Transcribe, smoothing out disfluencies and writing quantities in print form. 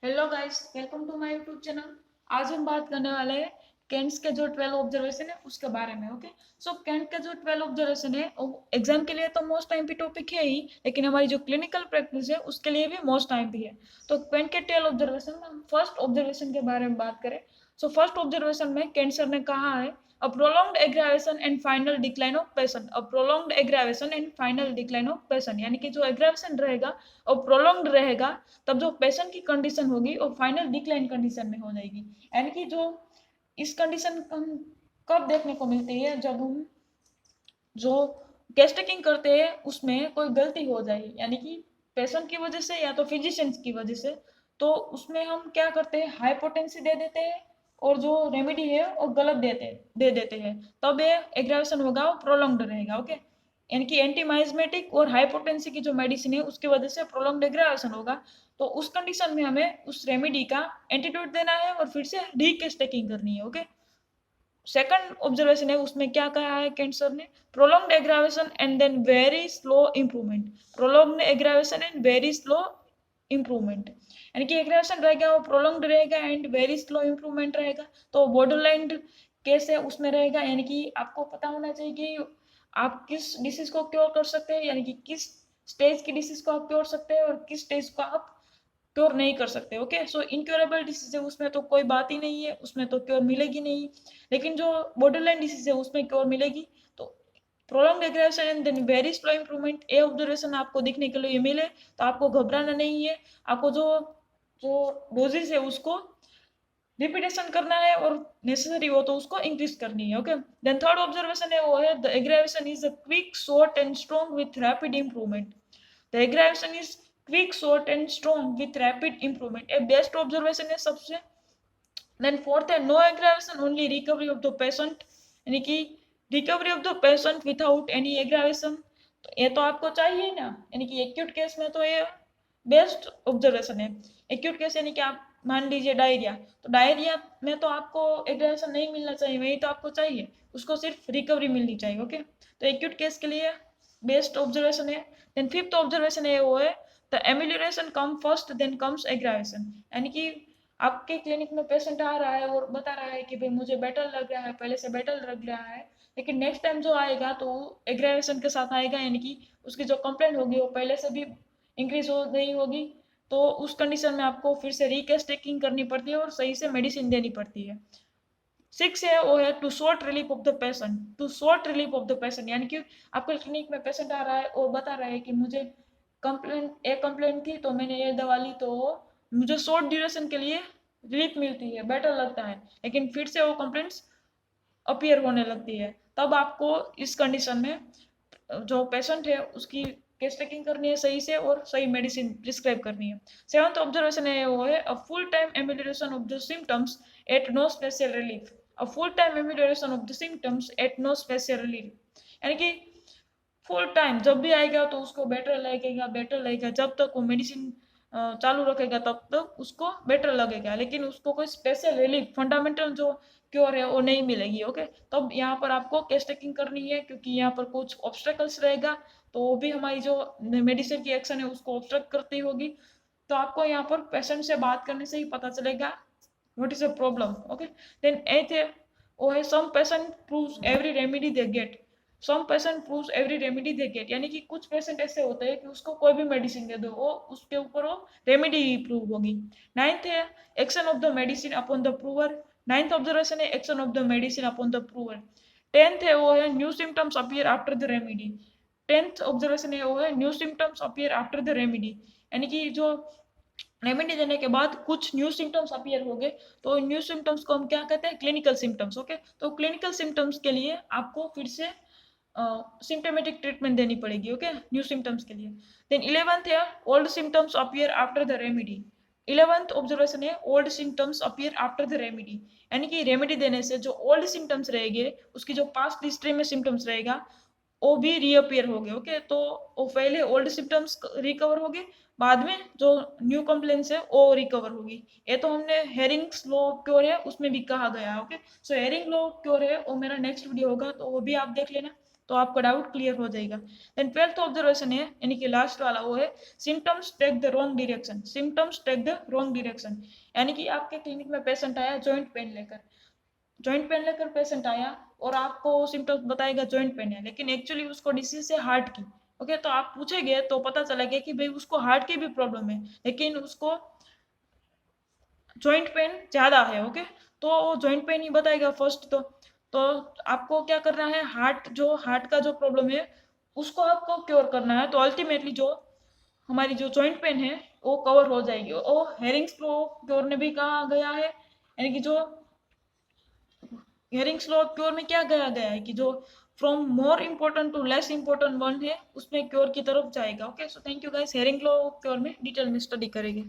Hello guys, welcome to my YouTube channel. आज हम बात करने वाले हैं केंट्स के जो 12 ऑब्जर्वेशन है उसके बारे में। ओके, सो केंट के जो 12 ऑब्जर्वेशन है एग्जाम के लिए तो मोस्ट टाइम भी टॉपिक है ही, लेकिन हमारी जो क्लिनिकल प्रैक्टिस है उसके लिए भी मोस्ट टाइम भी है। तो केंट के 12 ऑब्जर्वेशन में हम फर्स्ट ऑब्जर्वेशन के बारे में बात करें। सो फर्स्ट ऑब्जर्वेशन में केंट सर ने कहा है a prolonged aggravation and final decline of patient, a prolonged aggravation and final decline of patient, यानी कि जो एग्रावेशन रहेगा और प्रोलॉन्ग्ड रहेगा, तब जो पेशेंट की कंडीशन होगी वो फाइनल डिक्लाइन कंडीशन में हो जाएगी। यानी कि जो इस कंडीशन हम कब देखने को मिलती है, जब हम जो केस टेकिंग करते हैं उसमें कोई गलती हो जाए, यानी कि पेशेंट की वजह से या तो फिजिशियंस की वजह से। तो उसमें हम क्या करते हैं, हाइपोटेंसी दे देते हैं और जो रेमेडी है वो गलत दे देते हैं, तब ये एग्रावेशन होगा, वो प्रोलॉन्ग्ड रहेगा। ओके, यानी कि एंटीमाइजमेटिक और हाइपोटेंसी की जो मेडिसिन है उसकी वजह से प्रोलॉन्ग्ड एग्रावेशन होगा। तो उस कंडीशन में हमें उस रेमेडी का एंटीडोट देना है और फिर से री केस टेकिंग करनी है। ओके, सेकंड ऑब्जर्वेशन है उसमें क्या कहा है कैंसर ने, prolonged aggravation and then very slow improvement, prolonged aggravation and very slow improvement, यानी कि एग्रावेशन रहेगा वो प्रोलॉन्ग्ड रहेगा एंड वेरी स्लो इंप्रूवमेंट रहेगा। तो बॉर्डरलाइन केस है उसमें रहेगा, यानी कि आपको पता होना चाहिए कि आप किस डिसीज को क्योर कर सकते हैं, यानी कि किस स्टेज की डिसीज को आप क्योर सकते हैं और किस स्टेज को आप क्योर नहीं कर सकते। ओके, सो इनक्योरेबल डिसीज है उसमें तो कोई बात ही नहीं है, उसमें तो क्योर मिलेगी नहीं। लेकिन जो बॉर्डरलाइन डिसीज है उसमें क्योर मिलेगी। तो prolong aggravation and then very slow improvement, a observation आपको दिखने के लिए मिले तो आपको घबराना नहीं है। आपको जो जो डोजेज है उसको रिपीटेशन करना है और नेसेसरी हो तो उसको इंक्रीज करनी है। ओके, देन थर्ड ऑब्जर्वेशन है वो है the aggravation is a quick short and strong with rapid improvement, the aggravation is quick short and strong with rapid improvement, a best observation है सबसे। देन फोर्थ है no aggravation only recovery of the patient, यानी कि recovery of the patient without any aggravation. तो ये तो आपको चाहिए ना, यानी कि एक्यूट केस में तो ये बेस्ट ऑब्जर्वेशन है। एक्यूट केस यानी कि आप मान लीजिए डायरिया, तो डायरिया में तो आपको एग्रावेशन नहीं मिलना चाहिए, वही तो आपको चाहिए, उसको सिर्फ रिकवरी मिलनी चाहिए। ओके, तो एक्यूट केस के लिए बेस्ट ऑब्जर्वेशन है। देन फिफ्थ ऑब्जर्वेशन है वो है the amelioration come first then comes aggravation, यानी कि आपके क्लिनिक में पेशेंट आ रहा है और बता रहा है कि भाई मुझे बेटर लग रहा है, पहले से बेटर लग रहा है, लेकिन नेक्स्ट टाइम जो आएगा तो एग्रेवेशन के साथ आएगा, यानी कि उसकी जो कंप्लेंट होगी वो पहले से भी इंक्रीज हो गई होगी। तो उस कंडीशन में आपको फिर से रीकेस टेकिंग करनी पड़ती है और सही से मेडिसिन देनी पड़ती है। सिक्स है वो है too short relief of the patient, too short relief of the patient, यानी कि आपके क्लिनिक में पेशेंट आ रहा है और बता रहा है कि मुझे कंप्लेंट थी तो मैंने ये दवा ली तो मुझे शॉर्ट ड्यूरेशन के लिए रिलीफ मिलती है, बेटर लगता है, लेकिन फिर से वो कंप्लेंट्स अपीयर होने लगती है। तब आपको इस कंडीशन में जो पेशेंट है उसकी केस टेकिंग करनी है सही से और सही मेडिसिन प्रिस्क्राइब करनी है। सेवंथ ऑब्जर्वेशन है वो है a full time amelioration of the symptoms at no special relief, a full time amelioration of the symptoms at no special relief, यानी कि फुल टाइम जब भी आएगा तो उसको बेटर लगेगा, जब तक वो मेडिसिन चालू रखेगा तब तक उसको बेटर लगेगा, लेकिन उसको कोई स्पेशल रिलीफ फंडामेंटल जो क्योर है वो नहीं मिलेगी। ओके, तब यहाँ पर आपको केस टेकिंग करनी है, क्योंकि यहाँ पर कुछ ऑब्स्टेकल्स रहेगा तो वो भी हमारी जो मेडिसिन की एक्शन है उसको ऑब्स्ट्रक्ट करती होगी। तो आपको यहाँ पर पेशेंट से बात करने से ही पता चलेगा what is a problem. Okay, then eighth है वो है some patient proves every remedy they get, some patient proves every remedy they get, यानी कि कुछ पेशेंट ऐसे होते हैं कि उसको कोई भी मेडिसिन दे दो वो उसके ऊपर वो रेमेडी प्रूव होगी। नाइन्थ है action of the medicine upon the prover, ninth observation है action of the medicine upon the prover. Tenth है वो है new symptoms appear after the remedy, tenth observation है वो है new symptoms appear after the remedy, यानी कि जो रेमेडी देने के बाद कुछ न्यू सिम्टम्स अपीयर हो गए, तो न्यू सिम्टम्स को हम क्या कहते हैं, क्लिनिकल सिम्टम्स। ओके, तो क्लिनिकल सिम्टम्स के लिए आपको फिर से सिम्टोमेटिक ट्रीटमेंट देनी पड़ेगी। ओके, न्यू सिम्टम्स के लिए। देन 11th है old symptoms appear after the remedy, 11th observation है old symptoms appear after the remedy, यानी कि रेमेडी देने से जो ओल्ड सिम्टम्स रहेंगे, उसकी जो पास्ट हिस्ट्री में सिम्टम्स रहेगा वो भी रीअपियर हो गए। ओके, तो वो पहले ओल्ड सिम्टम्स रिकवर हो गए, बाद में जो न्यू कंप्लेंट्स है वो रिकवर होगी। ये तो हमने हेरिंग्स लॉ क्योर है उसमें भी कहा गया है। ओके, सो हेरिंग लॉ क्योर है वो मेरा नेक्स्ट वीडियो होगा तो वो भी आप देख लेना। तो आपका डाउट क्लियर हो जाएगा। देन 12th ऑब्जर्वेशन है, यानी कि लास्ट वाला, वो है symptoms take the wrong direction. Symptoms take the wrong direction, यानी कि आपके क्लिनिक में पेशेंट आया जॉइंट पेन लेकर, जॉइंट पेन लेकर पेशेंट आया और आपको सिम्टम्स बताएगा जॉइंट पेन है, लेकिन एक्चुअली उसको डिसीज है हार्ट की। ओके, तो आप पूछेंगे तो पता चलेगा कि भाई उसको हार्ट की भी प्रॉब्लम है, लेकिन उसको जॉइंट पेन ज्यादा है। ओके, तो जॉइंट पेन ही बताएगा फर्स्ट। तो आपको क्या करना है, हार्ट का जो प्रॉब्लम है उसको आपको क्योर करना है। तो अल्टीमेटली जो हमारी जो जॉइंट पेन है वो कवर हो जाएगी। और हेरिंग्स लो क्योर ने भी कहा गया है, यानी कि जो हेरिंग्स लॉ क्योर में क्या कहा गया है कि जो from more important to less important one है उसमें क्योर की तरफ जाएगा। Okay, so thank you guys, Hering law cure में डिटेल में स्टडी करेंगे।